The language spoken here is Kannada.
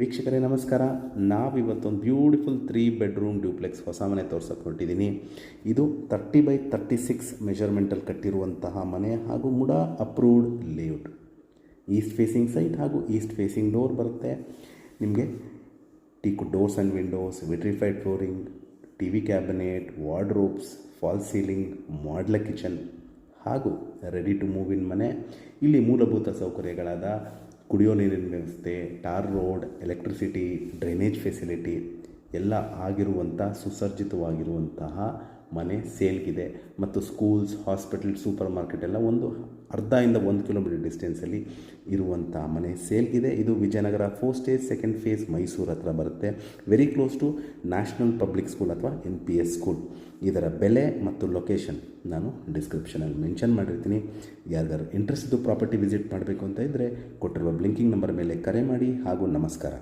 ವೀಕ್ಷಕರೇ ನಮಸ್ಕಾರ. ನಾವಿವತ್ತೊಂದು ಬ್ಯೂಟಿಫುಲ್ 3 ಬೆಡ್ರೂಮ್ ಡ್ಯೂಪ್ಲೆಕ್ಸ್ ಹೊಸ ಮನೆ ತೋರ್ಸಕ್ಕೆ ಹೊರಟಿದ್ದೀನಿ. ಇದು 30x36 ಮೆಜರ್ಮೆಂಟಲ್ಲಿ ಕಟ್ಟಿರುವಂತಹ ಮನೆ ಹಾಗೂ MUDA approved layout. East facing site ಹಾಗೂ ಈಸ್ಟ್ ಫೇಸಿಂಗ್ ಡೋರ್ ಬರುತ್ತೆ. ನಿಮಗೆ teakwood doors and windows, vitrified flooring, T V cabinet, wardrobes, fall ceiling, modular kitchen ಹಾಗೂ ರೆಡಿ ಟು ಮೂವ್ ಇನ್ ಮನೆ. ಇಲ್ಲಿ ಮೂಲಭೂತ ಸೌಕರ್ಯಗಳಾದ ಕುಡಿಯೋ ನೀರಿನ ವ್ಯವಸ್ಥೆ, tar road, electricity, drainage facility ಎಲ್ಲ ಆಗಿರುವಂಥ ಸುಸಜ್ಜಿತವಾಗಿರುವಂತಹ ಮನೆ ಸೇಲ್ಗಿದೆ. ಮತ್ತು ಸ್ಕೂಲ್ಸ್, ಹಾಸ್ಪಿಟಲ್, ಸೂಪರ್ ಮಾರ್ಕೆಟ್ ಎಲ್ಲ ಒಂದು ಅರ್ಧದಿಂದ 1 ಕಿಲೋಮೀಟರ್ ಡಿಸ್ಟೆನ್ಸಲ್ಲಿ ಇರುವಂಥ ಮನೆ ಸೇಲ್ಗಿದೆ. ಇದು Vijayanagara 4 stage 2nd face Mysuru ಹತ್ರ ಬರುತ್ತೆ. Very close to National Public School ಅಥವಾ NPS ಸ್ಕೂಲ್. ಇದರ ಬೆಲೆ ಮತ್ತು ಲೊಕೇಶನ್ ನಾನು ಡಿಸ್ಕ್ರಿಪ್ಷನಲ್ಲಿ ಮೆನ್ಷನ್ ಮಾಡಿರ್ತೀನಿ. ಯಾರಿಗಾರು ಇಂಟ್ರೆಸ್ಟ್ ಇದ್ದು ಪ್ರಾಪರ್ಟಿ ವಿಸಿಟ್ ಮಾಡಬೇಕು ಅಂತ ಇದ್ದರೆ ಕೊಟ್ಟಿರುವ ಬ್ಲಿಂಕಿಂಗ್ ನಂಬರ್ ಮೇಲೆ ಕರೆ ಮಾಡಿ. ಹಾಗೂ ನಮಸ್ಕಾರ.